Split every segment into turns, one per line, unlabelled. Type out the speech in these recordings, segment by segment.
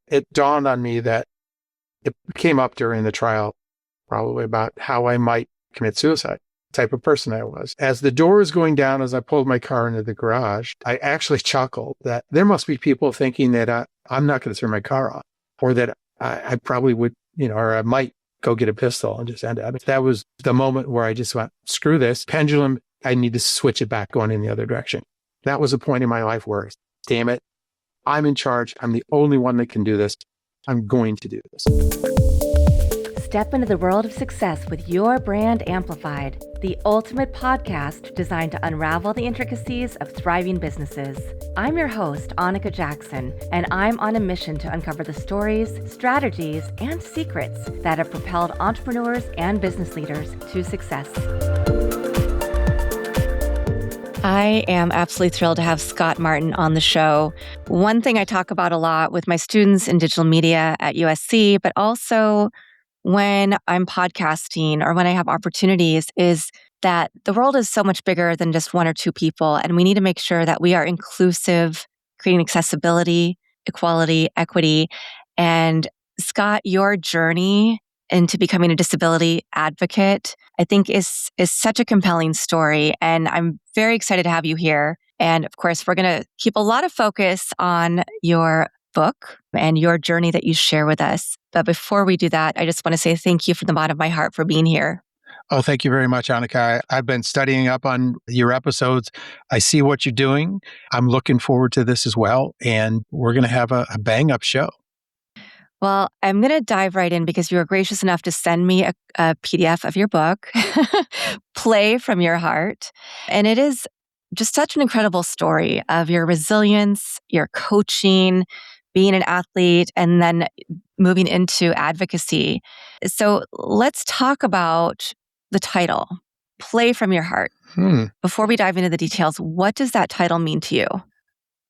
it dawned on me that it came up during the trial, probably about how I might commit suicide, type of person I was. As the door was going down, as I pulled my car into the garage, I actually chuckled that there must be people thinking that I'm not going to turn my car off, or that I probably would, or I might go get a pistol and just end it. That was the moment where I just went, screw this pendulum. I need to switch it back going in the other direction. That was a point in my life where, damn it, I'm in charge. I'm the only one that can do this. I'm going to do this.
Step into the world of success with your brand amplified, the ultimate podcast designed to unravel the intricacies of thriving businesses. I'm your host, Annika Jackson, and I'm on a mission to uncover the stories, strategies, and secrets that have propelled entrepreneurs and business leaders to success. I am absolutely thrilled to have Scott Martin on the show. One thing I talk about a lot with my students in digital media at USC, but also when I'm podcasting or when I have opportunities, is that the world is so much bigger than just one or two people. And we need to make sure that we are inclusive, creating accessibility, equality, equity. And Scott, your journey into becoming a disability advocate, I think is such a compelling story. And I'm very excited to have you here. And of course, we're going to keep a lot of focus on your book and your journey that you share with us. But before we do that, I just want to say thank you from the bottom of my heart for being here.
Oh, thank you very much, Annika. I've been studying up on your episodes. I see what you're doing. I'm looking forward to this as well. And we're going to have a bang-up show.
Well, I'm going to dive right in because you were gracious enough to send me a PDF of your book, Play from Your Heart. And it is just such an incredible story of your resilience, your coaching, being an athlete, and then moving into advocacy. So let's talk about the title, Play from Your Heart. Before we dive into the details, what does that title mean to you?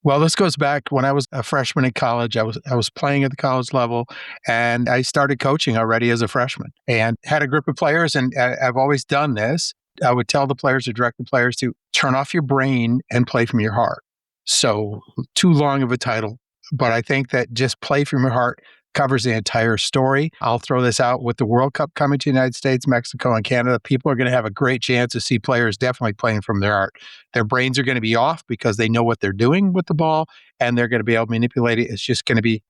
Well, this goes back when I was a freshman in college. I was playing at the college level, and I started coaching already as a freshman and had a group of players. And I've always done this. I would tell the players or direct the players to turn off your brain and play from your heart. So too long of a title, but I think that just play from your heart covers the entire story. I'll throw this out with the World Cup coming to the United States, Mexico, and Canada. People are going to have a great chance to see players definitely playing from their heart. Their brains are going to be off because they know what they're doing with the ball, and they're going to be able to manipulate it. It's just going to be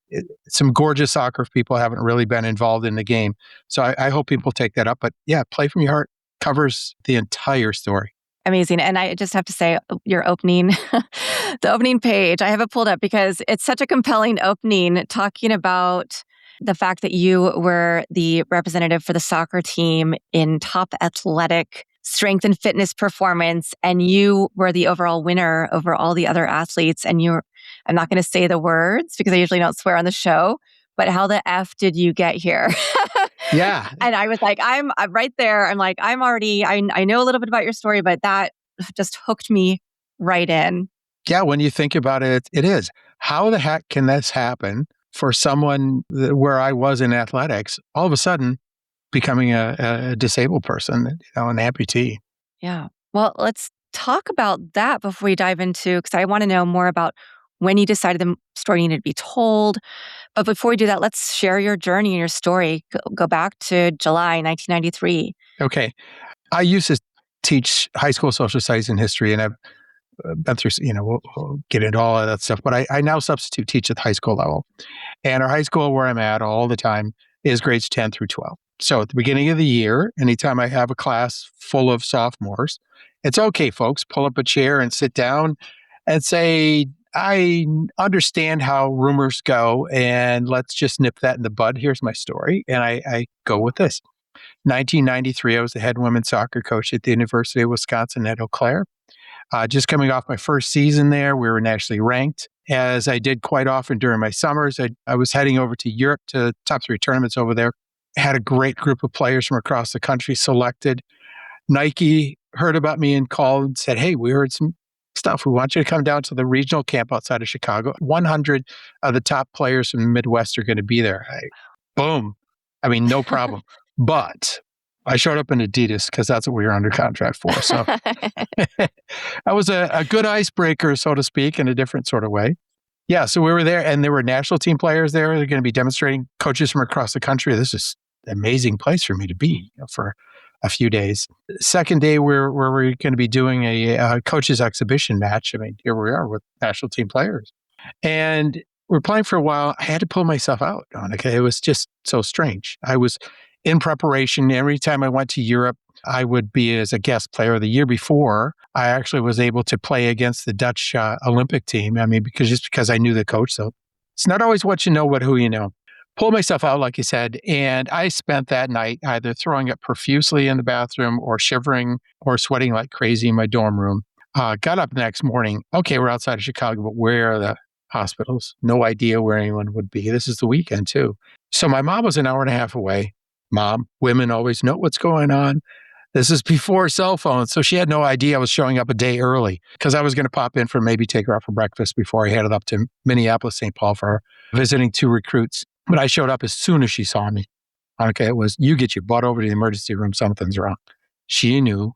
some gorgeous soccer if people haven't really been involved in the game. So I hope people take that up. But yeah, play from your heart covers the entire story.
Amazing. And I just have to say, your opening, the opening page, I have it pulled up because it's such a compelling opening talking about the fact that you were the representative for the soccer team in top athletic strength and fitness performance, and you were the overall winner over all the other athletes. And I'm not going to say the words because I usually don't swear on the show, but how the F did you get here?
Yeah.
And I was like, I'm right there. I'm like, I know a little bit about your story, but that just hooked me right in.
Yeah, when you think about it, it is. How the heck can this happen for someone where I was in athletics, all of a sudden becoming a disabled person, an amputee?
Yeah. Well, let's talk about that before we dive into, because I want to know more about when you decided the story needed to be told. But before we do that, let's share your journey and your story. Go back to July 1993.
Okay. I used to teach high school social studies and history, and I've been through, we'll get into all of that stuff. But I now substitute teach at the high school level. And our high school where I'm at all the time is grades 10 through 12. So at the beginning of the year, anytime I have a class full of sophomores, it's okay, folks, pull up a chair and sit down and say, I understand how rumors go, and let's just nip that in the bud. Here's my story. And I go with this. 1993, I was the head women's soccer coach at the University of Wisconsin at Eau Claire. Just coming off my first season there, we were nationally ranked. As I did quite often during my summers, I was heading over to Europe to top 3 tournaments over there. Had a great group of players from across the country selected. Nike heard about me and called and said, hey, we heard some stuff. We want you to come down to the regional camp outside of Chicago. 100 of the top players from the Midwest are going to be there. Boom. I mean, no problem. But I showed up in Adidas because that's what we were under contract for. So that was a good icebreaker, so to speak, in a different sort of way. Yeah, so we were there, and there were national team players there. They're going to be demonstrating, coaches from across the country. This is an amazing place for me to be, for a few days. Second day, we're going to be doing a coaches exhibition match. I mean, here we are with national team players, and we're playing for a while. I had to pull myself out, Monica. It was just so strange. I was in preparation. Every time I went to Europe, I would be as a guest player. The year before, I actually was able to play against the Dutch Olympic team. I mean, because I knew the coach. So it's not always what you know, but who you know. Pulled myself out, like you said, and I spent that night either throwing up profusely in the bathroom or shivering or sweating like crazy in my dorm room. Got up the next morning. Okay, we're outside of Chicago, but where are the hospitals? No idea where anyone would be. This is the weekend, too. So my mom was an hour and a half away. Mom, women always know what's going on. This is before cell phones. So she had no idea I was showing up a day early because I was going to pop in for maybe take her out for breakfast before I headed up to Minneapolis, St. Paul for visiting 2 recruits. But I showed up as soon as she saw me. Okay, it was, you get your butt over to the emergency room, something's wrong. She knew,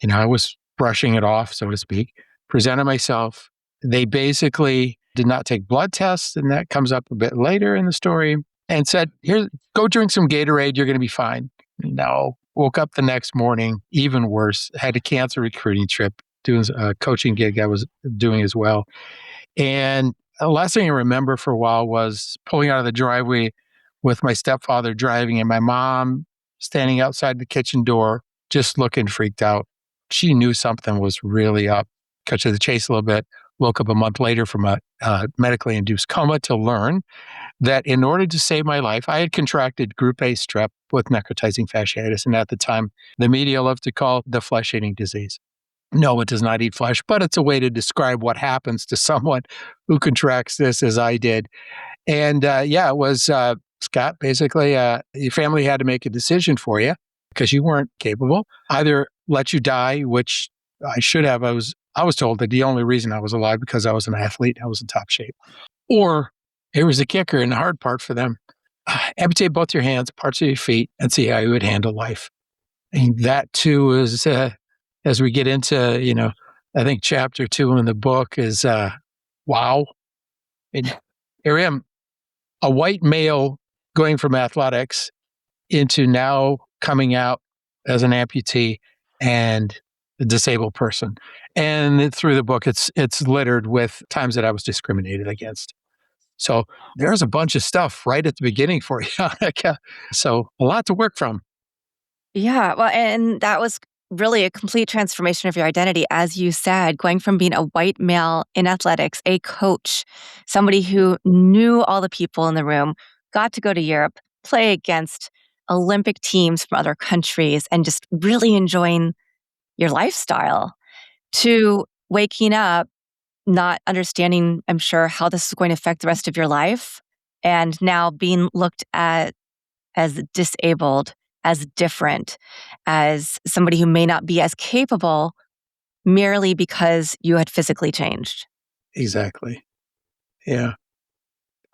I was brushing it off, so to speak, presented myself. They basically did not take blood tests, and that comes up a bit later in the story, and said, here, go drink some Gatorade, you're going to be fine. No. Woke up the next morning, even worse, had to cancel a recruiting trip, doing a coaching gig I was doing as well. And the last thing I remember for a while was pulling out of the driveway with my stepfather driving and my mom standing outside the kitchen door, just looking freaked out. She knew something was really up. Cut to the chase a little bit. Woke up a month later from a medically induced coma to learn that in order to save my life, I had contracted group A strep with necrotizing fasciitis. And at the time, the media loved to call it the flesh-eating disease. No, it does not eat flesh, but it's a way to describe what happens to someone who contracts this as I did. And it was, Scott, basically, your family had to make a decision for you because you weren't capable. Either let you die, which I should have. I was told that the only reason I was alive because I was an athlete, I was in top shape. Or here was the kicker and the hard part for them. Amputate both your hands, parts of your feet, and see how you would handle life. And that too is, as we get into, I think chapter 2 in the book is, wow. And here I am, a white male going from athletics into now coming out as an amputee and a disabled person. And through the book, it's littered with times that I was discriminated against. So there's a bunch of stuff right at the beginning for you, Annika. So a lot to work from.
Yeah, well, and that was really a complete transformation of your identity, as you said, going from being a white male in athletics, a coach, somebody who knew all the people in the room, got to go to Europe, play against Olympic teams from other countries, and just really enjoying your lifestyle, to waking up, not understanding, I'm sure, how this is going to affect the rest of your life, and now being looked at as disabled, as different, as somebody who may not be as capable merely because you had physically changed.
Exactly. Yeah.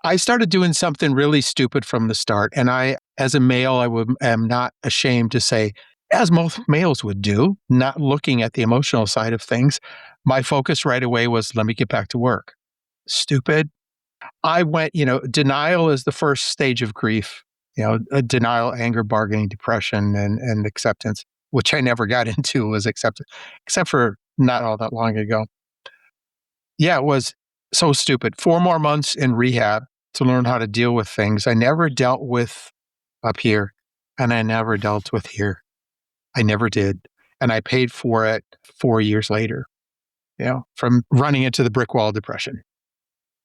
I started doing something really stupid from the start. And I, as a male, am not ashamed to say, as most males would do, not looking at the emotional side of things, my focus right away was, let me get back to work. Stupid. I went, denial is the first stage of grief, denial, anger, bargaining, depression, and acceptance, which I never got into was acceptance, except for not all that long ago. Yeah, it was so stupid. 4 more months in rehab to learn how to deal with things I never dealt with up here, and I never dealt with here. I never did. And I paid for it 4 years later, from running into the brick wall depression.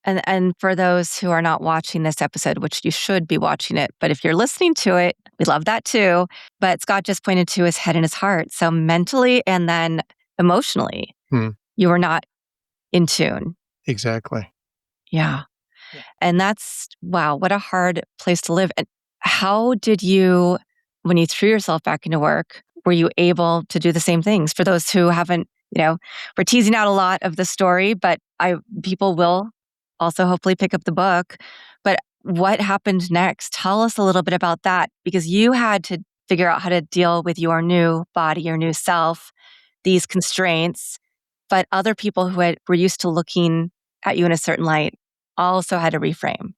And for those who are not watching this episode, which you should be watching it, but if you're listening to it, we love that too. But Scott just pointed to his head and his heart. So mentally and then emotionally, you were not in tune.
Exactly.
Yeah. And that's, wow, what a hard place to live. And how did you, when you threw yourself back into work, were you able to do the same things? For those who haven't, we're teasing out a lot of the story, but people will also hopefully pick up the book. But what happened next? Tell us a little bit about that, because you had to figure out how to deal with your new body, your new self, these constraints, but other people who were used to looking at you in a certain light also had to reframe.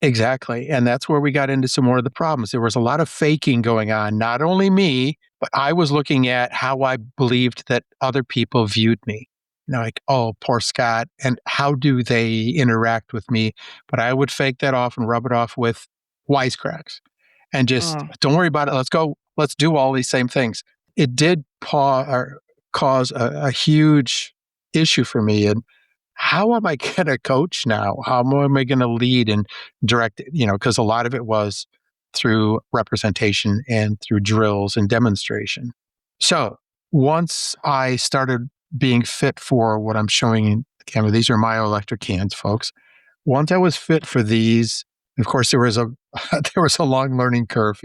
Exactly. And that's where we got into some more of the problems. There was a lot of faking going on, not only me, but I was looking at how I believed that other people viewed me. Like, oh, poor Scott. And how do they interact with me? But I would fake that off and rub it off with wisecracks and just
Mm.
don't worry about it. Let's go. Let's do all these same things. It did cause a huge issue for me. And how am I going to coach now? How am I going to lead and direct? Because a lot of it was through representation and through drills and demonstration. So once I started being fit for what I'm showing in the camera, these are myoelectric hands, folks. Once I was fit for these, of course, there was a there was a long learning curve.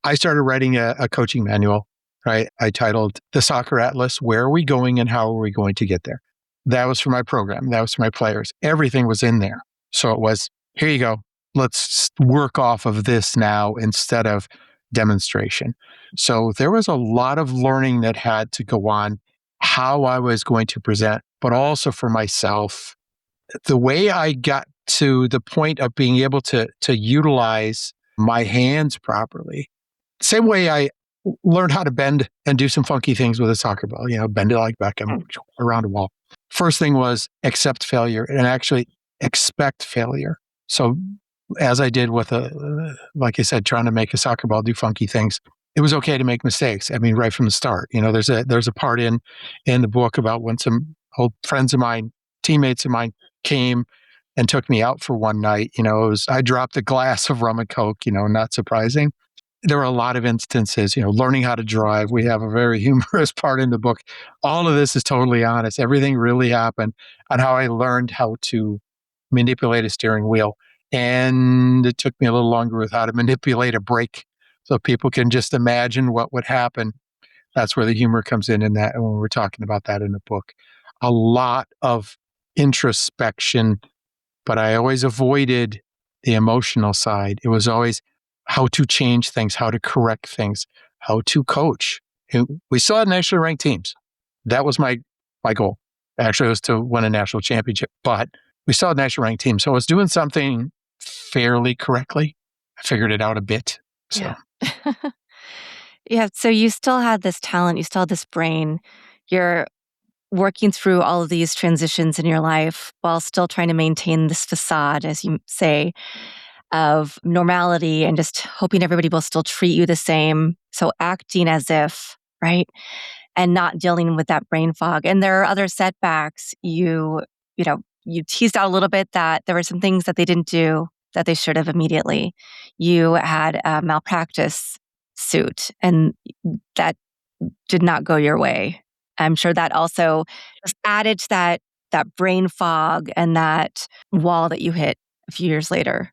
I started writing a coaching manual, right? I titled The Soccer Atlas, Where Are We Going and How Are We Going to Get There? That was for my program. That was for my players. Everything was in there. So it was, here you go. Let's work off of this now instead of demonstration. So there was a lot of learning that had to go on, how I was going to present, but also for myself. The way I got to the point of being able to utilize my hands properly, same way I learned how to bend and do some funky things with a soccer ball, bend it like Beckham around a wall. First thing was accept failure and actually expect failure. So as I did with like I said, trying to make a soccer ball do funky things, it was okay to make mistakes. I mean, right from the start. There's a part in the book about when some old friends of mine, teammates of mine, came and took me out for one night. I dropped a glass of rum and coke. Not surprising. There were a lot of instances, learning how to drive. We have a very humorous part in the book. All of this is totally honest. Everything really happened on how I learned how to manipulate a steering wheel. And it took me a little longer with how to manipulate a brake. So people can just imagine what would happen. That's where the humor comes in that when we're talking about that in the book. A lot of introspection, but I always avoided the emotional side. It was always how to change things, how to correct things, how to coach. And we still had nationally ranked teams. That was my goal. Actually, it was to win a national championship, but we still had national ranked teams. So I was doing something fairly correctly. I figured it out a bit. So
Yeah. Yeah. So you still had this talent, you still had this brain. You're working through all of these transitions in your life while still trying to maintain this facade, as you say, of normality and just hoping everybody will still treat you the same. So acting as if, right? And not dealing with that brain fog. And there are other setbacks. You teased out a little bit that there were some things that they didn't do that they should have immediately. You had a malpractice suit, and that did not go your way. I'm sure that also just added to that brain fog and that wall that you hit a few years later.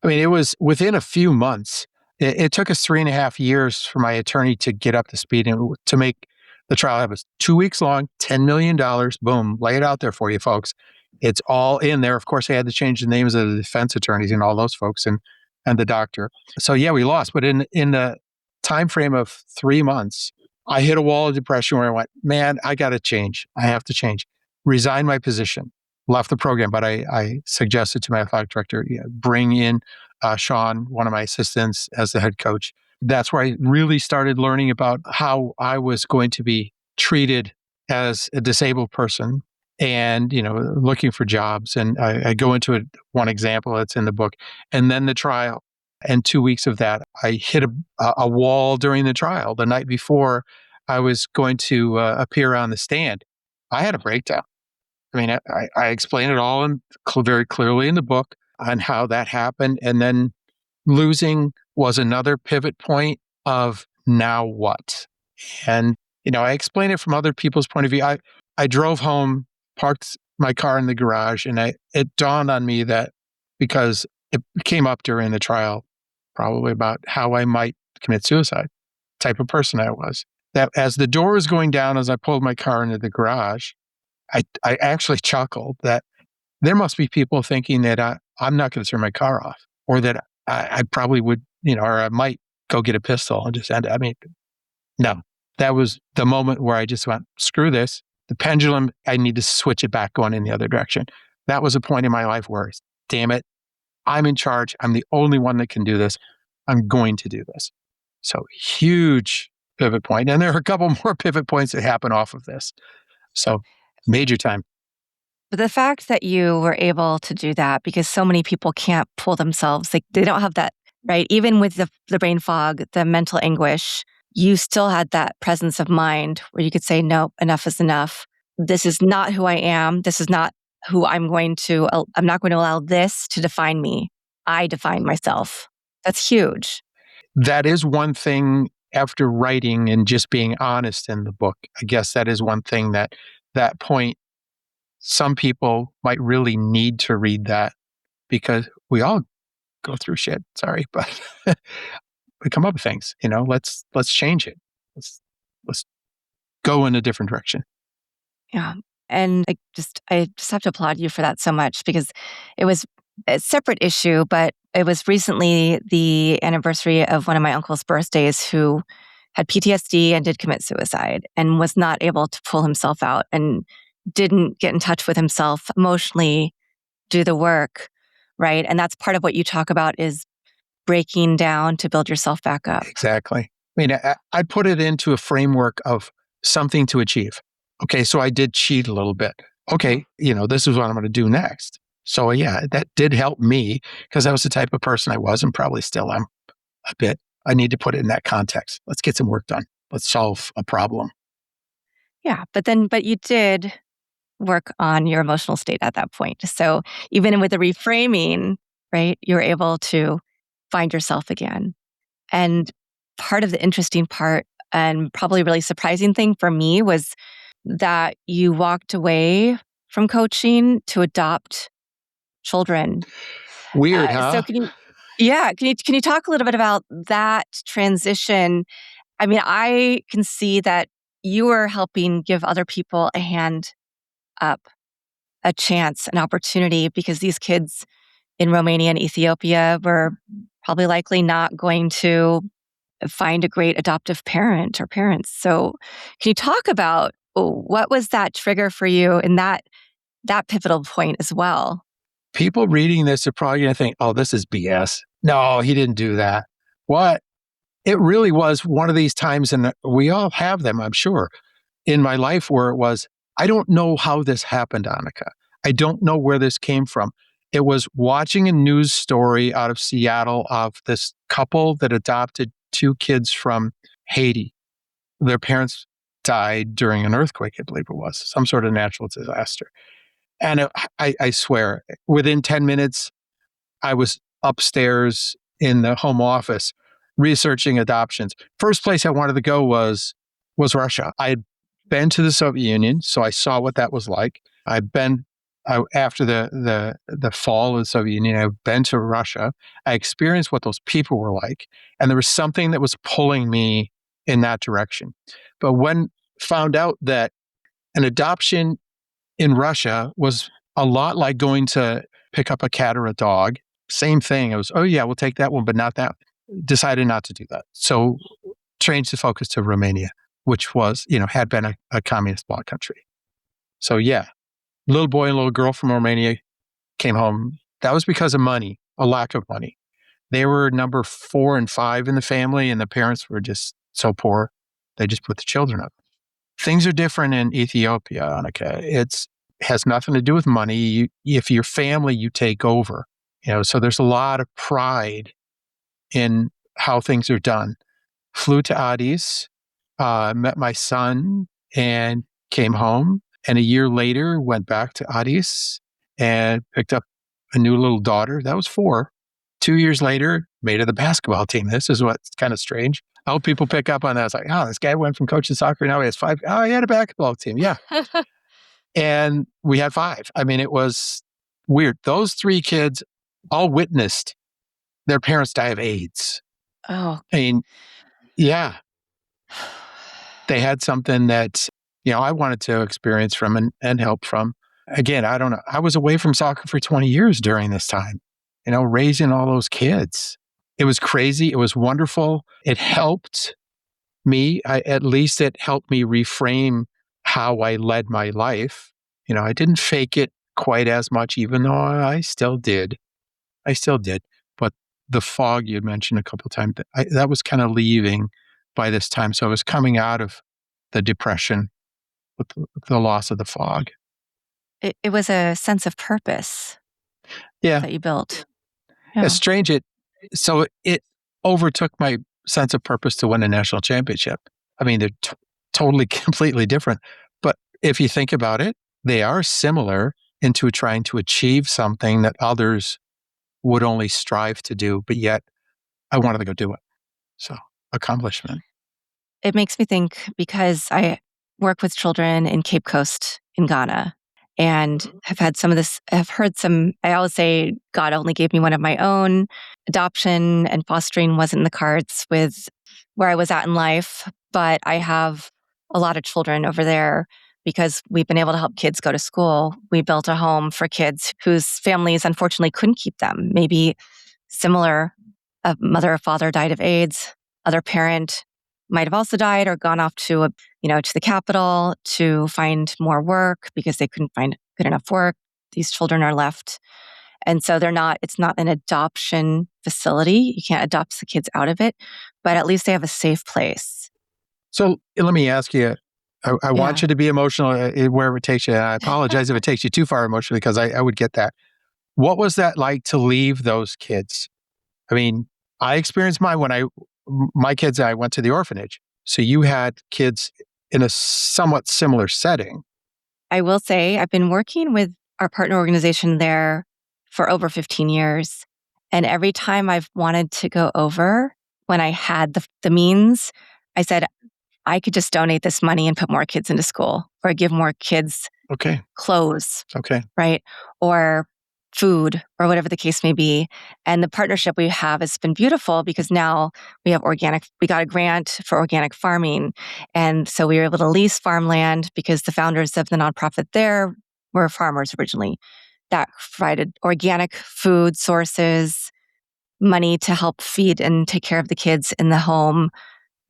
I mean, it was within a few months. It took us 3.5 years for my attorney to get up to speed and to make the trial. It was 2 weeks long, $10 million. Boom, lay it out there for you, folks. It's all in there. Of course, I had to change the names of the defense attorneys and all those folks and the doctor. So yeah, we lost. But in the time frame of 3 months, I hit a wall of depression where I went, man, I got to change. I have to change. Resign my position. Left the program, but I suggested to my athletic director, bring in Sean, one of my assistants, as the head coach. That's where I really started learning about how I was going to be treated as a disabled person and, looking for jobs. And I go into it, one example that's in the book, and then the trial. And 2 weeks of that, I hit a wall during the trial. The night before I was going to appear on the stand, I had a breakdown. I mean, I explain it all very clearly in the book on how that happened. And then losing was another pivot point of now what? And, I explain it from other people's point of view. I drove home, parked my car in the garage, and it dawned on me that because it came up during the trial, probably about how I might commit suicide, type of person I was. That as the door was going down, as I pulled my car into the garage, I actually chuckled that there must be people thinking that I'm not going to turn my car off, or that I probably would, or I might go get a pistol and just end it. I mean, no, that was the moment where I just went, screw this. The pendulum, I need to switch it back going in the other direction. that was a point in my life where, damn it, I'm in charge. I'm the only one that can do this. I'm going to do this. So huge pivot point. And there are a couple more pivot points that happen off of this. So major time.
But the fact that you were able to do that, because so many people can't pull themselves, like they don't have that, right? Even with the brain fog, the mental anguish, you still had that presence of mind where you could say, no, enough is enough. This is not who I am. This is not who I'm not going to allow this to define me. I define myself. That's huge.
That is one thing after writing and just being honest in the book. I guess that is one thing that point, some people might really need to read that because we all go through shit. Sorry, but we come up with things, let's change it. Let's go in a different direction.
Yeah. And I just have to applaud you for that so much because it was a separate issue, but it was recently the anniversary of one of my uncle's birthdays who had PTSD and did commit suicide and was not able to pull himself out and didn't get in touch with himself emotionally, do the work, right? And that's part of what you talk about is breaking down to build yourself back up.
Exactly. I mean, I put it into a framework of something to achieve. Okay, so I did cheat a little bit. Okay, this is what I'm going to do next. So yeah, that did help me because I was the type of person I was and probably still am a bit. I need to put it in that context. Let's get some work done. Let's solve a problem.
Yeah, but you did work on your emotional state at that point. So even with the reframing, right, you're able to find yourself again. And part of the interesting part and probably really surprising thing for me was that you walked away from coaching to adopt children.
Weird,
So
huh?
can you talk a little bit about that transition? I mean, I can see that you are helping give other people a hand up, a chance, an opportunity, because these kids in Romania and Ethiopia were probably likely not going to find a great adoptive parent or parents. So can you talk about what was that trigger for you in that pivotal point as well?
People reading this are probably going to think, oh, this is BS. No, he didn't do that. What? It really was one of these times, and we all have them, I'm sure, in my life where it was, I don't know how this happened, Annika. I don't know where this came from. It was watching a news story out of Seattle of this couple that adopted two kids from Haiti. Their parents died during an earthquake, I believe it was, some sort of natural disaster. And I swear, within 10 minutes, I was upstairs in the home office researching adoptions. First place I wanted to go was Russia. I had been to the Soviet Union, so I saw what that was like. After the fall of the Soviet Union, I've been to Russia. I experienced what those people were like, and there was something that was pulling me in that direction. But when found out that an adoption in Russia was a lot like going to pick up a cat or a dog. Same thing. It was, oh yeah, we'll take that one, but not that. Decided not to do that. So changed the focus to Romania, which was, had been a communist bloc country. So yeah, little boy and little girl from Romania came home. That was because of money, a lack of money. They were number 4 and 5 in the family, and the parents were just so poor, they just put the children up. Things are different in Ethiopia, Annika. It has nothing to do with money. If you're family, you take over. So there's a lot of pride in how things are done. Flew to Addis, met my son, and came home. And a year later, went back to Addis and picked up a new little daughter. That was 4. 2 years later, made it the basketball team. This is what's kind of strange. I hope people pick up on that. It's like, oh, this guy went from coaching soccer, now he has 5. Oh, he had a basketball team. Yeah. And we had 5. I mean, it was weird. Those 3 kids all witnessed their parents die of AIDS.
Oh.
I mean, yeah. They had something that, I wanted to experience from and help from. Again, I don't know. I was away from soccer for 20 years during this time, raising all those kids. It was crazy. It was wonderful. It helped me. At least it helped me reframe how I led my life. I didn't fake it quite as much, even though I still did. But the fog you had mentioned a couple of times, that was kind of leaving by this time. So I was coming out of the depression with the loss of the fog.
It was a sense of purpose
Yeah.
that you built.
It's
Yeah.
strange. It overtook my sense of purpose to win a national championship. I mean, they're totally, completely different. But if you think about it, they are similar into trying to achieve something that others would only strive to do, but yet I wanted to go do it. So, accomplishment.
It makes me think because I work with children in Cape Coast in Ghana and have had some of this, have heard some, I always say, God only gave me one of my own. Adoption and fostering wasn't in the cards with where I was at in life, but I have a lot of children over there because we've been able to help kids go to school. We built a home for kids whose families unfortunately couldn't keep them. Maybe similar, a mother or father died of AIDS, other parent might have also died or gone off to to the capital to find more work because they couldn't find good enough work. These children are left. And so it's not an adoption facility. You can't adopt the kids out of it, but at least they have a safe place.
So let me ask you, I want
Yeah.
you to be emotional wherever it takes you. And I apologize if it takes you too far emotionally because I would get that. What was that like to leave those kids? I mean, I experienced mine when my kids, I went to the orphanage. So you had kids in a somewhat similar setting.
I will say I've been working with our partner organization there for over 15 years. And every time I've wanted to go over, when I had the means, I said, I could just donate this money and put more kids into school or give more kids
Okay.
clothes,
Okay.
right? Or food or whatever the case may be. And the partnership we have has been beautiful because now we got a grant for organic farming. And so we were able to lease farmland because the founders of the nonprofit there were farmers originally. That provided organic food sources, money to help feed and take care of the kids in the home,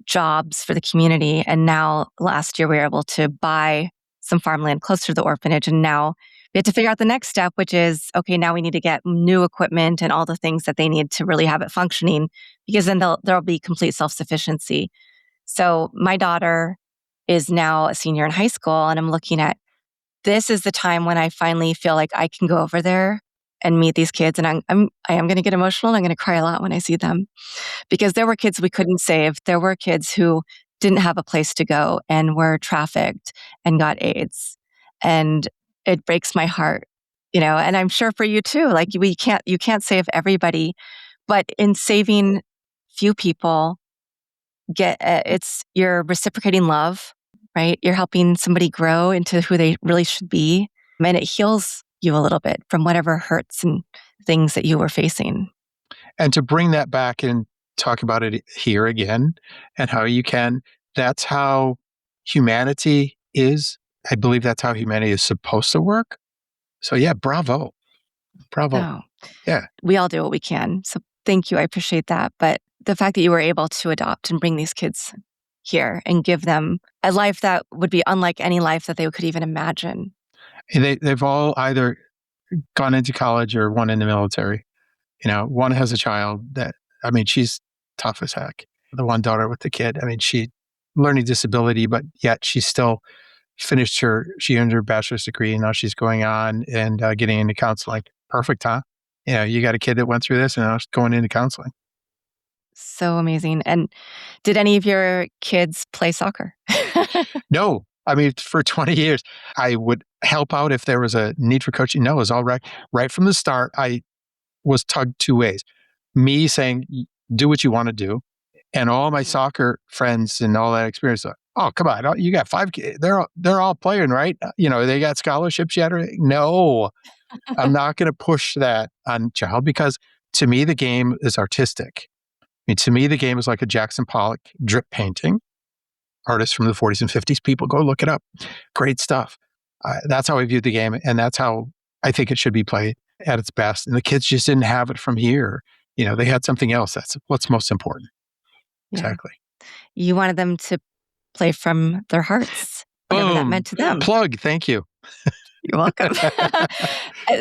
jobs for the community. And now last year we were able to buy some farmland closer to the orphanage. And now we have to figure out the next step, which is, okay, now we need to get new equipment and all the things that they need to really have it functioning because then there'll be complete self-sufficiency. So my daughter is now a senior in high school and I'm looking at, this is the time when I finally feel like I can go over there and meet these kids. And I am going to get emotional. And I'm going to cry a lot when I see them because there were kids we couldn't save. There were kids who didn't have a place to go and were trafficked and got AIDS. And it breaks my heart, and I'm sure for you too, like you can't save everybody, but in saving few people, you're reciprocating love, right? You're helping somebody grow into who they really should be. And it heals you a little bit from whatever hurts and things that you were facing.
And to bring that back and talk about it here again and how you can, that's how humanity is. I believe that's how humanity is supposed to work. So yeah, bravo. Bravo.
Oh,
Yeah.
we all do what we can. So thank you. I appreciate that. But the fact that you were able to adopt and bring these kids here and give them a life that would be unlike any life that they could even imagine.
And they've all either gone into college or one in the military. One has a child she's tough as heck. The one daughter with the kid, she learning disability, but yet she still she earned her bachelor's degree and now she's going on and getting into counseling. Perfect, huh? You got a kid that went through this and now she's going into counseling.
So amazing. And did any of your kids play soccer?
No, for 20 years, I would help out if there was a need for coaching. No, it was all right. Right from the start, I was tugged two ways. Me saying, do what you want to do. And all my soccer friends and all that experience, oh, come on, you got 5 kids. They're all playing, right? They got scholarships yet? No, I'm not going to push that on child because to me, the game is artistic. To me, the game is like a Jackson Pollock drip painting. Artists from the 40s and 50s, people go look it up. Great stuff. That's how I view the game. And that's how I think it should be played at its best. And the kids just didn't have it from here. They had something else. That's what's most important.
Yeah.
Exactly.
You wanted them to play from their hearts, whatever that meant to them.
Plug. Thank you.
You're welcome.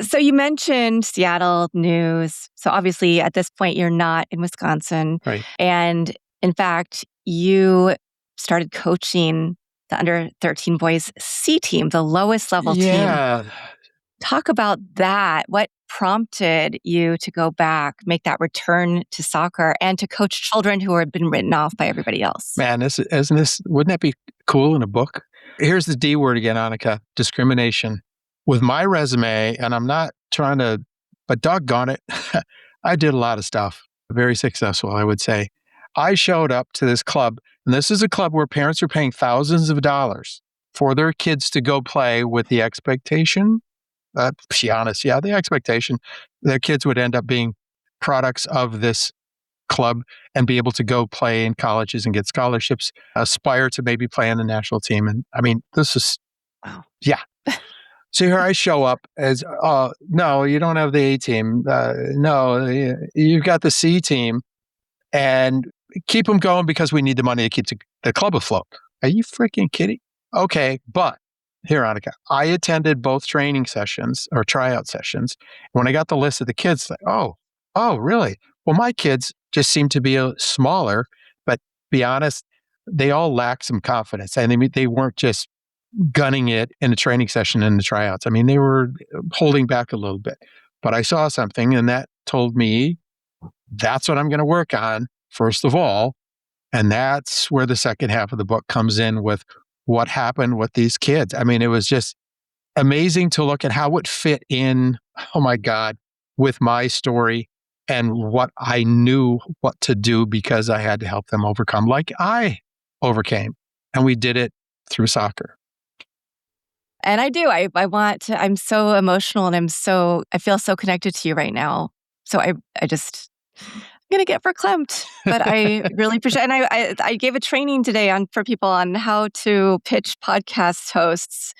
So you mentioned Seattle news. So obviously at this point, you're not in Wisconsin.
Right.
And in fact, you started coaching the under 13 boys C team, the lowest level team.
Yeah.
Talk about that. What prompted you to go back, make that return to soccer and to coach children who had been written off by everybody else?
Man, wouldn't that be cool in a book? Here's the D word again, Annika, discrimination. With my resume, and I'm not trying to, but doggone it, I did a lot of stuff. Very successful, I would say. I showed up to this club, and this is a club where parents are paying thousands of dollars for their kids to go play with the expectation, be honest, yeah, the expectation their kids would end up being products of this club and be able to go play in colleges and get scholarships, aspire to maybe play on the national team. And I mean, this is,
Wow.
yeah. So here I show up as, no, you don't have the A team. No, you've got the C team, and keep them going because we need the money to keep the club afloat. Are you freaking kidding? Okay, but here, Annika, I attended both training sessions or tryout sessions. When I got the list of the kids, like, oh, really? Well, my kids just seem to be smaller, but be honest, they all lack some confidence. And they weren't just gunning it in a training session in the tryouts. I mean, they were holding back a little bit. But I saw something, and that told me that's what I'm going to work on, first of all. And that's where the second half of the book comes in with what happened with these kids. I mean, it was just amazing to look at how it fit in, oh my God, with my story and what I knew what to do because I had to help them overcome, like I overcame. And we did it through soccer.
And I do. I want to, I'm so emotional and I feel so connected to you right now. So I'm going to get verklempt, but I really appreciate it. And I gave a training today for people on how to pitch podcast hosts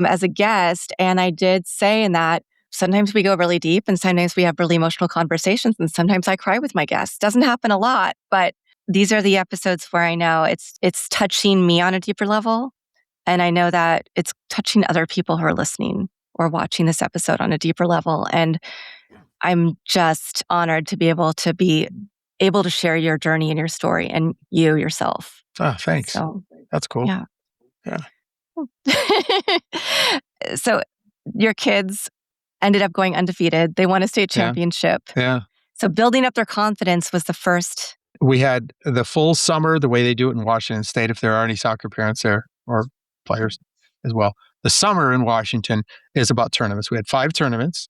as a guest. And I did say in that sometimes we go really deep and sometimes we have really emotional conversations and sometimes I cry with my guests. Doesn't happen a lot, but these are the episodes where I know it's touching me on a deeper level. And I know that it's touching other people who are listening or watching this episode on a deeper level. And I'm just honored to be able to share your journey and your story and you yourself.
Oh, thanks.
So,
that's cool.
Yeah. So your kids ended up going undefeated. They won a state championship.
Yeah.
So building up their confidence was the first.
We had the full summer, the way they do it in Washington State, if there are any soccer parents there or players as well. The summer in Washington is about tournaments. We had 5 tournaments,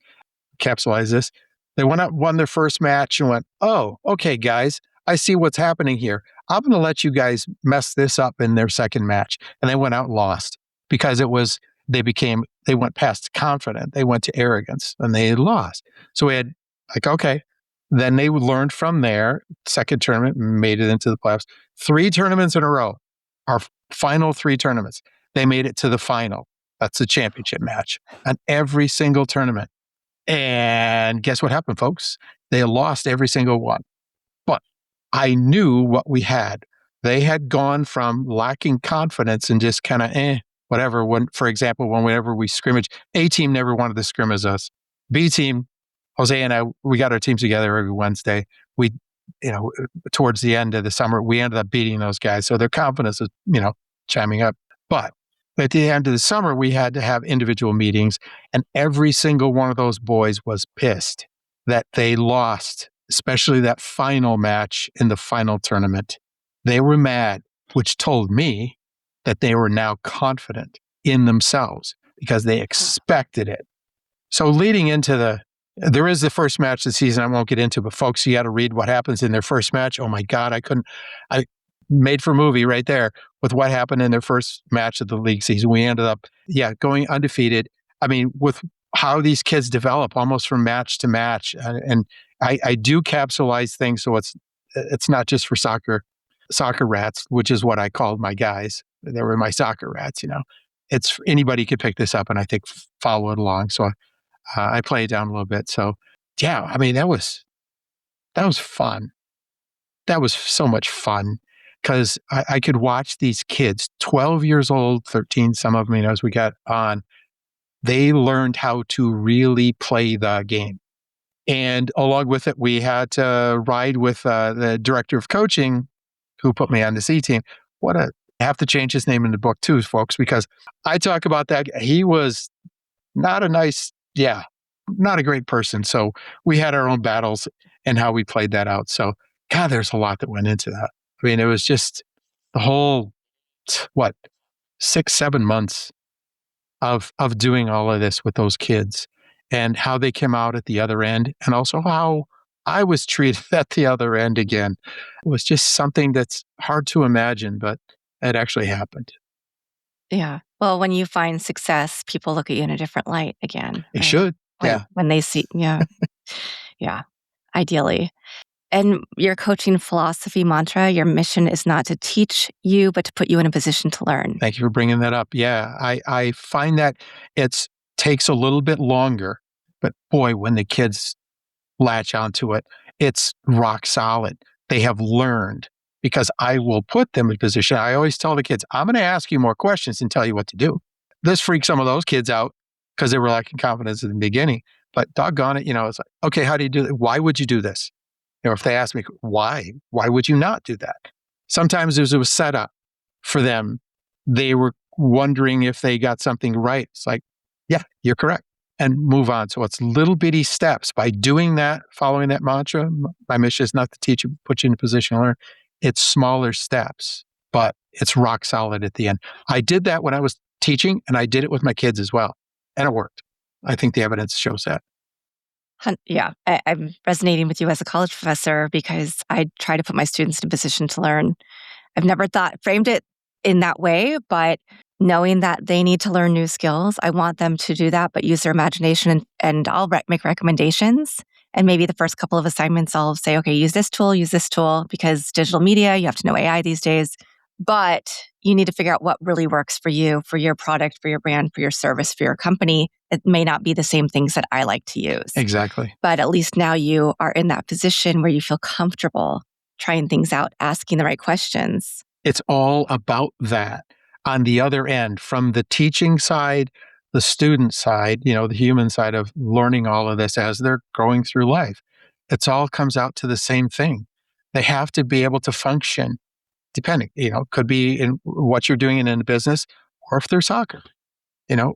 capsulize this. They went up, won their first match and went, oh, okay, guys, I see what's happening here. I'm going to let you guys mess this up in their second match. And they went out and lost because they went past confident. They went to arrogance and they lost. So we had okay. Then they learned from there, second tournament, made it into the playoffs. 3 tournaments in a row, our final 3 tournaments, they made it to the final. That's the championship match on every single tournament. And guess what happened, folks? They lost every single one. But I knew what we had. They had gone from lacking confidence and just kind of whatever. For example, whenever we scrimmage, A team never wanted to scrimmage us. B team, Jose and I, we got our teams together every Wednesday. We, towards the end of the summer, we ended up beating those guys. So their confidence is, chiming up. But at the end of the summer, we had to have individual meetings, and every single one of those boys was pissed that they lost, especially that final match in the final tournament. They were mad, which told me that they were now confident in themselves because they expected it. So leading into there is the first match of the season I won't get into, but folks, you got to read what happens in their first match. Oh my God, I made for movie right there with what happened in their first match of the league season. We ended up, going undefeated. I mean, with how these kids develop almost from match to match. And I do capsulize things. So it's not just for soccer rats, which is what I called my guys. They were my soccer rats, It's anybody could pick this up and I think follow it along. So I play it down a little bit. So yeah, I mean, that was fun. That was so much fun because I could watch these kids, 12 years old, 13, some of them, as we got on, they learned how to really play the game. And along with it, we had to ride with the director of coaching who put me on the C team. I have to change his name in the book too, folks, because I talk about that. He was not a nice, yeah, not a great person. So we had our own battles and how we played that out. So, God, there's a lot that went into that. I mean, it was just the whole, what, 6, 7 months of doing all of this with those kids and how they came out at the other end, and also how I was treated at the other end again. It was just something that's hard to imagine, but it actually happened.
Yeah. Well, when you find success, people look at you in a different light again,
It
right?
should. Yeah.
When they see, yeah, yeah, ideally. And your coaching philosophy mantra, your mission is not to teach you, but to put you in a position to learn.
Thank you for bringing that up. Yeah, I find that it takes a little bit longer, but boy, when the kids latch onto it, it's rock solid. They have learned because I will put them in position. I always tell the kids, I'm going to ask you more questions and tell you what to do. This freaked some of those kids out because they were lacking confidence in the beginning. But doggone it, it's like, okay, how do you do it? Why would you do this? If they ask me, why would you not do that? Sometimes it was set up for them. They were wondering if they got something right. It's like, yeah, you're correct. And move on. So it's little bitty steps. By doing that, following that mantra, my mission is not to teach you, put you in a position to learn. It's smaller steps, but it's rock solid at the end. I did that when I was teaching, and I did it with my kids as well. And it worked. I think the evidence shows that.
Yeah, I'm resonating with you as a college professor because I try to put my students in a position to learn. I've never framed it in that way, but knowing that they need to learn new skills, I want them to do that, but use their imagination, and I'll make recommendations. And maybe the first couple of assignments, I'll say, okay, use this tool, because digital media, you have to know AI these days, but you need to figure out what really works for you, for your product, for your brand, for your service, for your company. It may not be the same things that I like to use.
Exactly.
But at least now you are in that position where you feel comfortable trying things out, asking the right questions.
It's all about that. On the other end, from the teaching side, the student side, the human side of learning all of this as they're going through life, it's all comes out to the same thing. They have to be able to function, depending, could be in what you're doing in a business, or if they're soccer,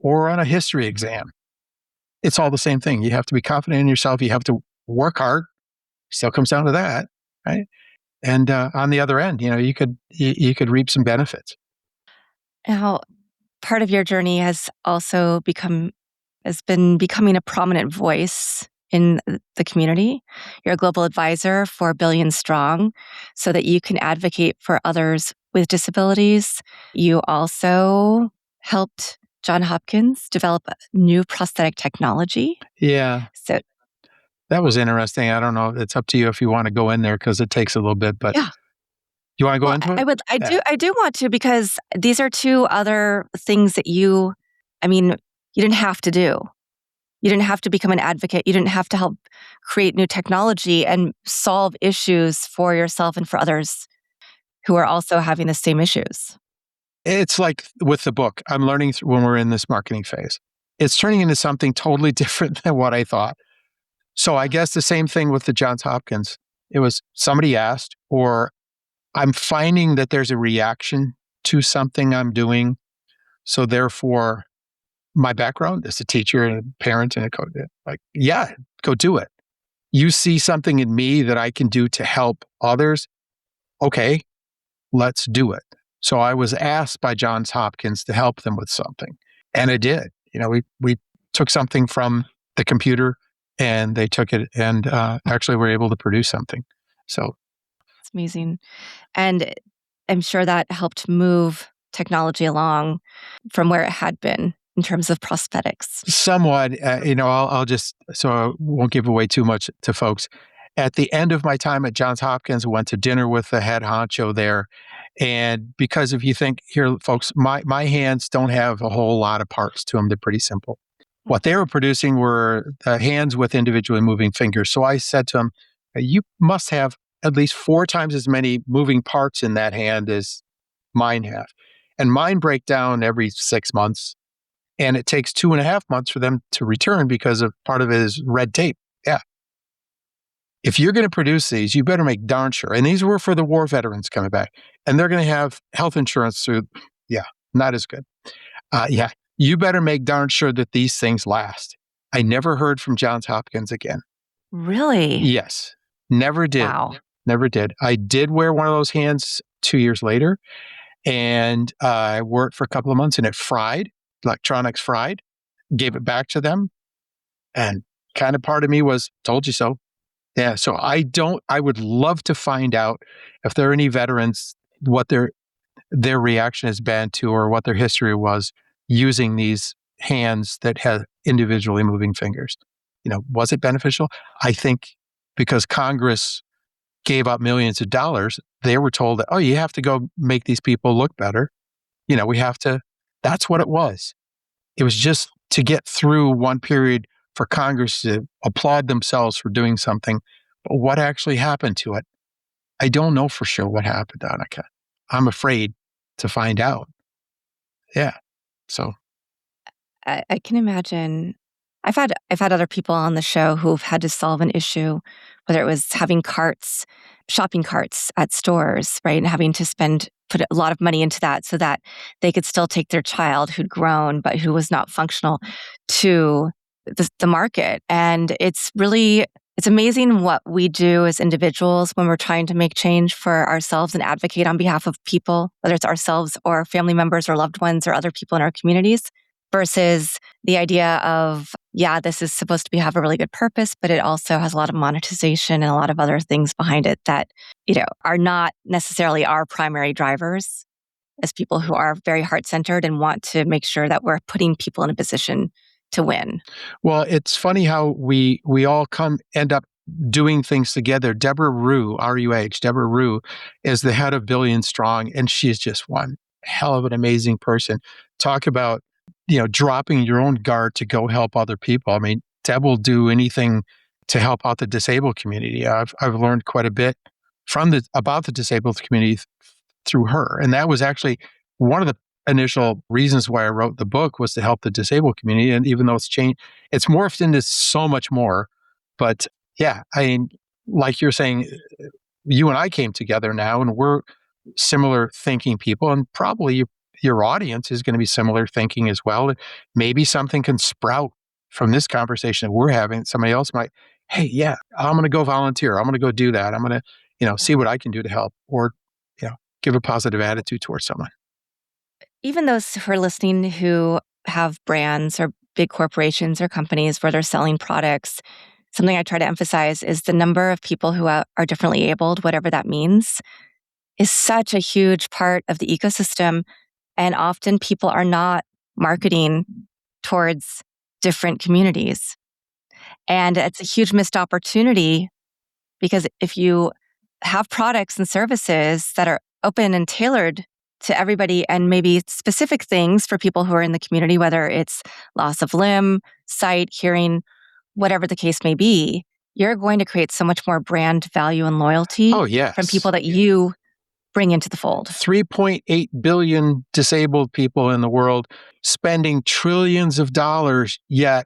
or on a history exam. It's all the same thing. You have to be confident in yourself. You have to work hard. Still comes down to that, right? And on the other end, you could reap some benefits.
Now, part of your journey has been becoming a prominent voice in the community. You're a global advisor for Billion Strong so that you can advocate for others with disabilities. You also helped Johns Hopkins develop new prosthetic technology.
Yeah,
So,
that was interesting. I don't know. It's up to you if you want to go in there because it takes a little bit, but
yeah.
you want to go
Well,
into it?
I I do want to, because these are two other things that you didn't have to do. You didn't have to become an advocate. You didn't have to help create new technology and solve issues for yourself and for others who are also having the same issues.
It's like with the book, I'm learning when we're in this marketing phase. It's turning into something totally different than what I thought. So I guess the same thing with the Johns Hopkins. It was somebody asked, or I'm finding that there's a reaction to something I'm doing. So therefore, my background as a teacher and a parent and a coach, like, yeah, go do it. You see something in me that I can do to help others. Okay, let's do it. So I was asked by Johns Hopkins to help them with something, and I did. We took something from the computer, and they took it and actually were able to produce something. So
It's amazing. And I'm sure that helped move technology along from where it had been in terms of prosthetics.
somewhat, I'll just, so I won't give away too much to folks. At the end of my time at Johns Hopkins, I went to dinner with the head honcho there. And because if you think, here, folks, my hands don't have a whole lot of parts to them. They're pretty simple. What they were producing were hands with individually moving fingers. So I said to him, you must have at least 4 times as many moving parts in that hand as mine have. And mine break down every 6 months. And it takes 2.5 months for them to return because of part of it is red tape. Yeah. If you're going to produce these, you better make darn sure. And these were for the war veterans coming back. And they're going to have health insurance through, yeah, not as good. Yeah, you better make darn sure that these things last. I never heard from Johns Hopkins again.
Really?
Yes, never did.
Wow.
Never did. I did wear one of those hands 2 years later, and I wore it for a couple of months and it fried, electronics fried, gave it back to them. And kind of part of me was, told you so. Yeah. So I would love to find out if there are any veterans, what their reaction has been to, or what their history was using these hands that have individually moving fingers. Was it beneficial? I think because Congress gave out millions of dollars, they were told that, oh, you have to go make these people look better. We have to, that's what it was. It was just to get through one period for Congress to applaud themselves for doing something. But what actually happened to it? I don't know for sure what happened, Annika. I'm afraid to find out. Yeah. So
I can imagine. I've had other people on the show who've had to solve an issue, whether it was having carts, shopping carts at stores, right? And having to put a lot of money into that so that they could still take their child who'd grown but who was not functional to the market. And it's amazing what we do as individuals when we're trying to make change for ourselves and advocate on behalf of people, whether it's ourselves or family members or loved ones or other people in our communities, versus the idea of, yeah, this is supposed to have a really good purpose, but it also has a lot of monetization and a lot of other things behind it that, are not necessarily our primary drivers as people who are very heart-centered and want to make sure that we're putting people in a position to win.
Well, it's funny how we all end up doing things together. Deborah Rue, R-U-H, Deborah Rue is the head of Billion Strong, and she's just one hell of an amazing person. Talk about, dropping your own guard to go help other people. I mean, Deb will do anything to help out the disabled community. I've learned quite a bit about the disabled community through her. And that was actually one of the initial reasons why I wrote the book, was to help the disabled community. And even though it's changed, it's morphed into so much more. But yeah, I mean, like you're saying, you and I came together now and we're similar thinking people, and probably your audience is going to be similar thinking as well. And maybe something can sprout from this conversation that we're having. Somebody else might, hey, yeah, I'm going to go volunteer. I'm going to go do that. I'm going to, see what I can do to help, or, give a positive attitude towards someone.
Even those who are listening who have brands or big corporations or companies where they're selling products, something I try to emphasize is the number of people who are differently abled, whatever that means, is such a huge part of the ecosystem. And often people are not marketing towards different communities. And it's a huge missed opportunity, because if you have products and services that are open and tailored to everybody, and maybe specific things for people who are in the community, whether it's loss of limb, sight, hearing, whatever the case may be, you're going to create so much more brand value and loyalty from people that you bring into the fold.
3.8 billion disabled people in the world, spending trillions of dollars, yet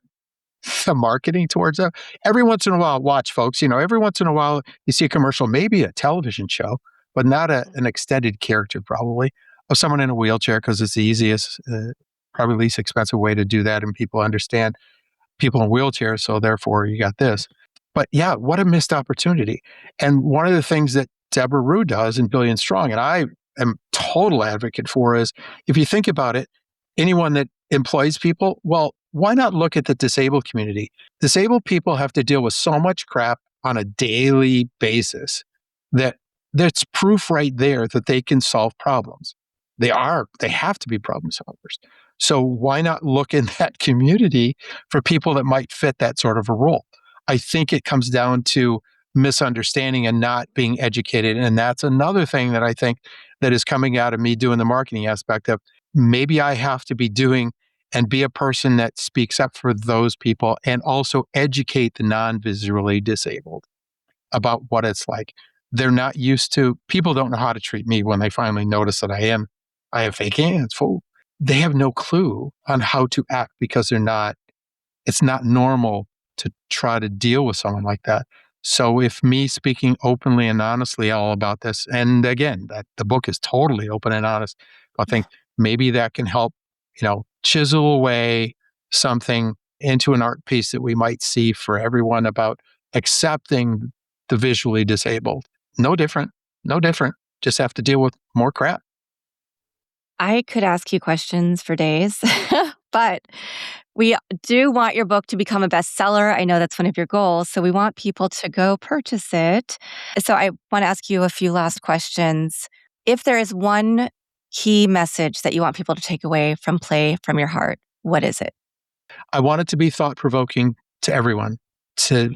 the marketing towards them. Every once in a while, watch folks, every once in a while you see a commercial, maybe a television show, but not an extended character probably, of someone in a wheelchair, because it's the easiest, probably least expensive way to do that. And people understand people in wheelchairs, so therefore you got this. But yeah, what a missed opportunity. And one of the things that Deborah Rue does in Billion Strong, and I am total advocate for, is if you think about it, anyone that employs people, well, why not look at the disabled community? Disabled people have to deal with so much crap on a daily basis that's proof right there that they can solve problems. They have to be problem solvers. So why not look in that community for people that might fit that sort of a role? I think it comes down to misunderstanding and not being educated. And that's another thing that I think that is coming out of me doing the marketing aspect of, maybe I have to be doing and be a person that speaks up for those people, and also educate the non-visually disabled about what it's like. They're not used to, people don't know how to treat me when they finally notice that I have fake hands. Fool. they have no clue on how to act because it's not normal to try to deal with someone like that. So if me speaking openly and honestly all about this, and again, that the book is totally open and honest, I think maybe that can help, chisel away something into an art piece that we might see for everyone about accepting the visually disabled. No different, no different. Just have to deal with more crap.
I could ask you questions for days, but we do want your book to become a bestseller. I know that's one of your goals. So we want people to go purchase it. So I want to ask you a few last questions. If there is one key message that you want people to take away from Play from Your Heart, what is it?
I want it to be thought provoking to everyone, to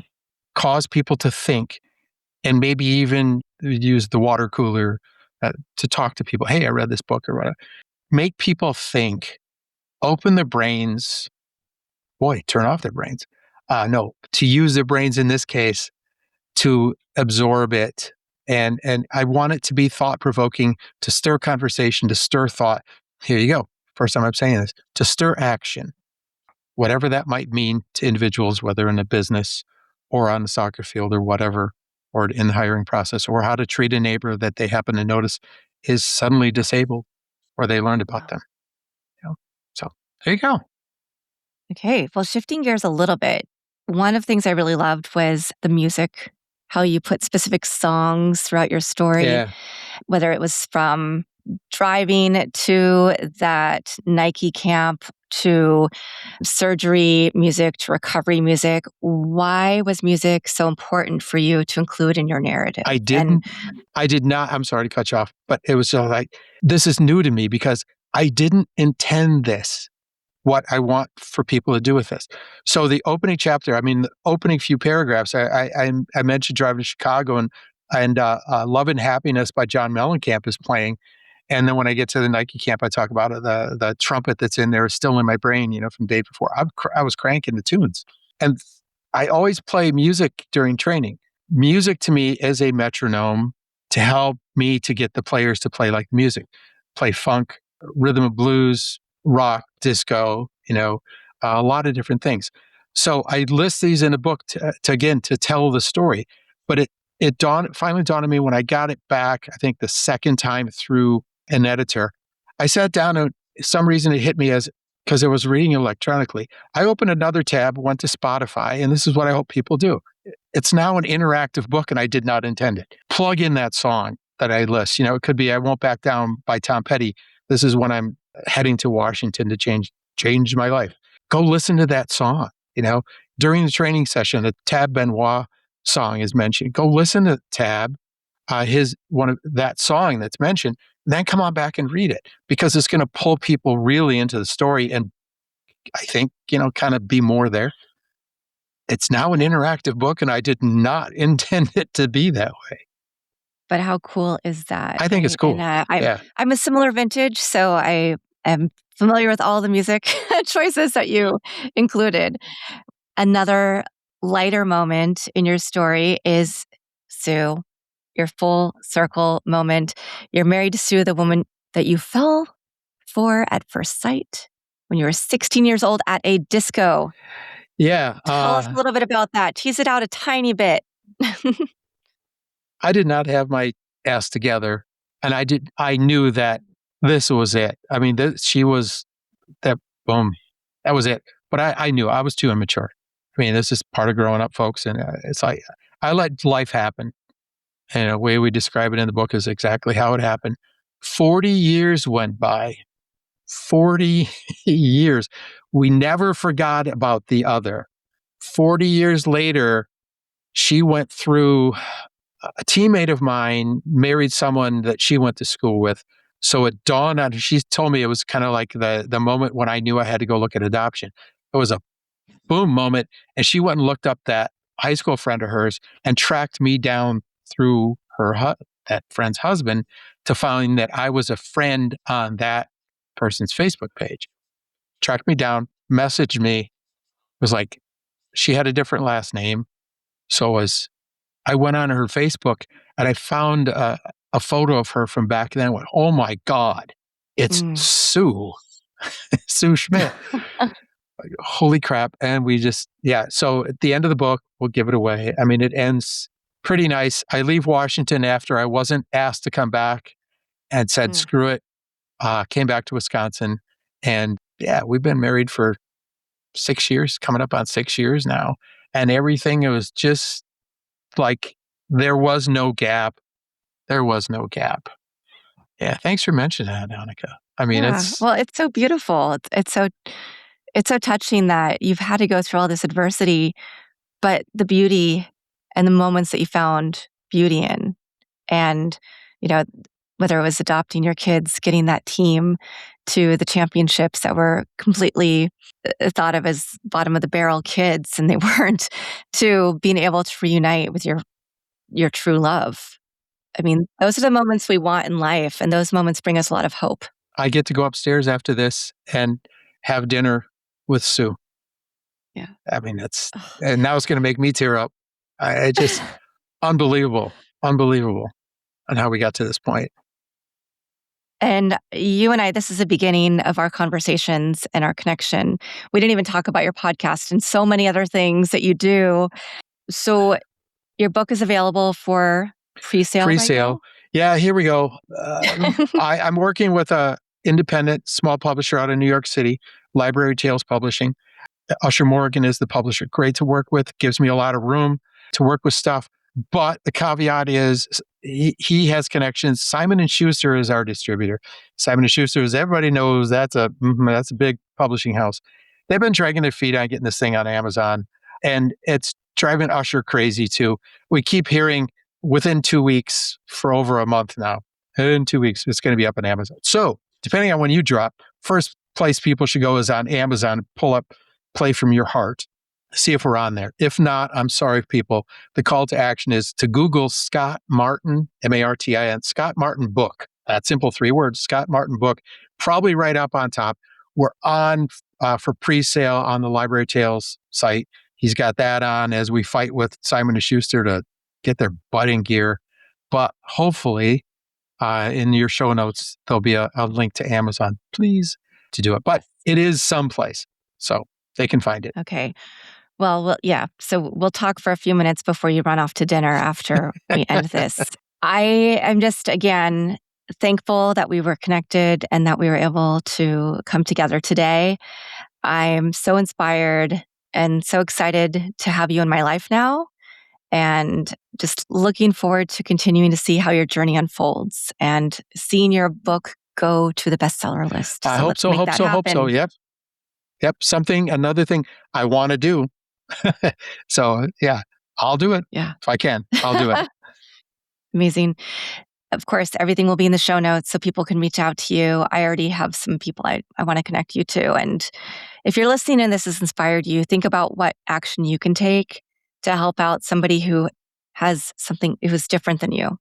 cause people to think, and maybe even use the water cooler to talk to people. Hey, I read this book or whatever. Make people think, open their brains. Boy, turn off their brains. No, to use their brains in this case to absorb it. And I want it to be thought provoking, to stir conversation, to stir thought. Here you go. First time I'm saying this, to stir action, whatever that might mean to individuals, whether in a business or on the soccer field or whatever, or in the hiring process, or how to treat a neighbor that they happen to notice is suddenly disabled or they learned about them. So there you go.
Okay. Well, shifting gears a little bit, one of the things I really loved was the music, how you put specific songs throughout your story,
Yeah.
whether it was from driving to that Nike camp to surgery music to recovery music. Why was music so important for you to include in your narrative?
I
And
did not, I'm sorry to cut you off, but it was so like, this is new to me because I didn't intend this, what I want for people to do with this. So the opening chapter, the opening few paragraphs, I mentioned driving to Chicago and Love and Happiness by John Mellencamp is playing. And then when I get to the Nike camp, I talk about it, the trumpet that's in there is still in my brain, from the day before. I was cranking the tunes. And I always play music during training. Music to me is a metronome to help me to get the players to play like music, play funk, rhythm and blues, rock, disco, a lot of different things. So I list these in a book to tell the story. But it finally dawned on me when I got it back, I think the second time through an editor. I sat down and some reason it hit me as because I was reading electronically. I opened another tab, went to Spotify, and this is what I hope people do. It's now an interactive book, and I did not intend it. Plug in that song that I list. It could be I Won't Back Down by Tom Petty. This is when I'm heading to Washington to change my life. Go listen to that song. During the training session, the Tab Benoit song is mentioned. Go listen to Tab, that song that's mentioned, then come on back and read it because it's going to pull people really into the story and I think, kind of be more there. It's now an interactive book and I did not intend it to be that way.
but how cool is that?
I think it's
Right?
cool.
And
Yeah.
I'm a similar vintage, so I am familiar with all the music choices that you included. Another lighter moment in your story is Sue, your full circle moment. You're married to Sue, the woman that you fell for at first sight when you were 16 years old at a disco.
Yeah.
Tell us a little bit about that. Tease it out a tiny bit.
I did not have my ass together and I knew that this was it. She was that boom. That was it. But I knew I was too immature. This is part of growing up, folks. And it's like, I let life happen. And the way we describe it in the book is exactly how it happened. 40 years went by. 40 years. We never forgot about the other. 40 years later, she went through a teammate of mine married someone that she went to school with. So it dawned on her. She told me it was kind of like the moment when I knew I had to go look at adoption. It was a boom moment. And she went and looked up that high school friend of hers and tracked me down through that friend's husband to find that I was a friend on that person's Facebook page. Tracked me down, messaged me, was like, she had a different last name. I went on her Facebook and I found a photo of her from back then. I went, oh my God, it's
Mm.
Sue. Sue Schmidt. Holy crap. And we just, so at the end of the book, we'll give it away. I mean, it ends pretty nice. I leave Washington after I wasn't asked to come back and said, screw it. Came back to Wisconsin. And we've been married for 6 years, coming up on 6 years now. And everything, it was just like, there was no gap. There was no gap. Yeah. Thanks for mentioning that, Annika. I mean,
well, it's so beautiful. It's so touching that you've had to go through all this adversity, but the beauty and the moments that you found beauty in. And, whether it was adopting your kids, getting that team to the championships that were completely thought of as bottom of the barrel kids, and they weren't, to being able to reunite with your true love. I mean, those are the moments we want in life, and those moments bring us a lot of hope.
I get to go upstairs after this and have dinner with Sue.
Yeah.
I mean, and now it's going to make me tear up. I just, unbelievable on how we got to this point.
And you and I, this is the beginning of our conversations and our connection. We didn't even talk about your podcast and so many other things that you do. So your book is available for pre-sale.
Pre-sale. Yeah, here we go. I'm working with a independent small publisher out of New York City, Library Tales Publishing. Usher Morgan is the publisher. Great to work with. Gives me a lot of room to work with stuff. But the caveat is he has connections. Simon & Schuster is our distributor. Simon & Schuster, as everybody knows, that's a big publishing house. They've been dragging their feet on getting this thing on Amazon. And it's driving Usher crazy too. We keep hearing within 2 weeks for over a month now. In 2 weeks, it's going to be up on Amazon. So depending on when you drop, first place people should go is on Amazon. Pull up Play From Your Heart. See if we're on there. If not, I'm sorry, people. The call to action is to Google Scott Martin, Martin, Scott Martin book. That simple 3 words, Scott Martin book. Probably right up on top. We're on for pre-sale on the Library Tales site. He's got that on as we fight with Simon & Schuster to get their butt in gear. But hopefully, in your show notes, there'll be a link to Amazon, please, to do it. But it is someplace, so they can find it.
Okay. Well, yeah. So we'll talk for a few minutes before you run off to dinner after we end this. I am just, again, thankful that we were connected and that we were able to come together today. I'm so inspired and so excited to have you in my life now, and just looking forward to continuing to see how your journey unfolds and seeing your book go to the bestseller list.
I hope so. Yep. Another thing I want to do. So yeah, I'll do it.
Yeah.
If I can, I'll do it.
Amazing. Of course, everything will be in the show notes so people can reach out to you. I already have some people I want to connect you to. And if you're listening and this has inspired you, think about what action you can take to help out somebody who has something who's different than you,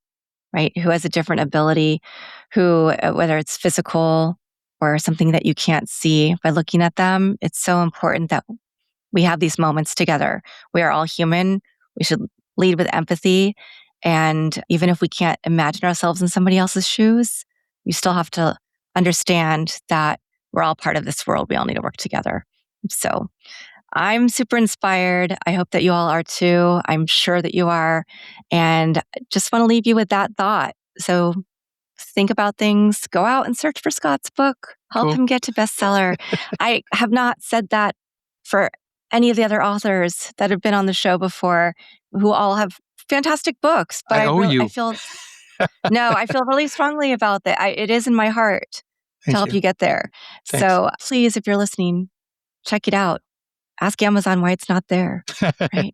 right? Who has a different ability, who, whether it's physical or something that you can't see by looking at them. It's so important that we have these moments together. We are all human. We should lead with empathy. And even if we can't imagine ourselves in somebody else's shoes, you still have to understand that we're all part of this world. We all need to work together. So I'm super inspired. I hope that you all are too. I'm sure that you are. And just want to leave you with that thought. So think about things. Go out and search for Scott's book. Help him get to bestseller. I have not said that for any of the other authors that have been on the show before, who all have fantastic books. But I feel really strongly about that. It is in my heart to help you get there. Thanks. So please, if you're listening, check it out. Ask Amazon why it's not there. Right?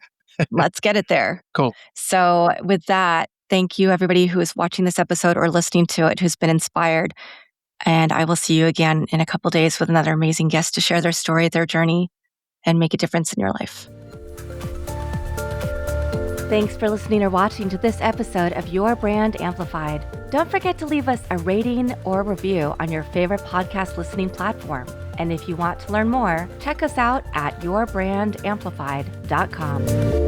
Let's get it there.
Cool.
So with that, thank you everybody who is watching this episode or listening to it, who's been inspired. And I will see you again in a couple days with another amazing guest to share their story, their journey, and make a difference in your life. Thanks for listening or watching to this episode of Your Brand Amplified. Don't forget to leave us a rating or review on your favorite podcast listening platform. And if you want to learn more, check us out at yourbrandamplified.com.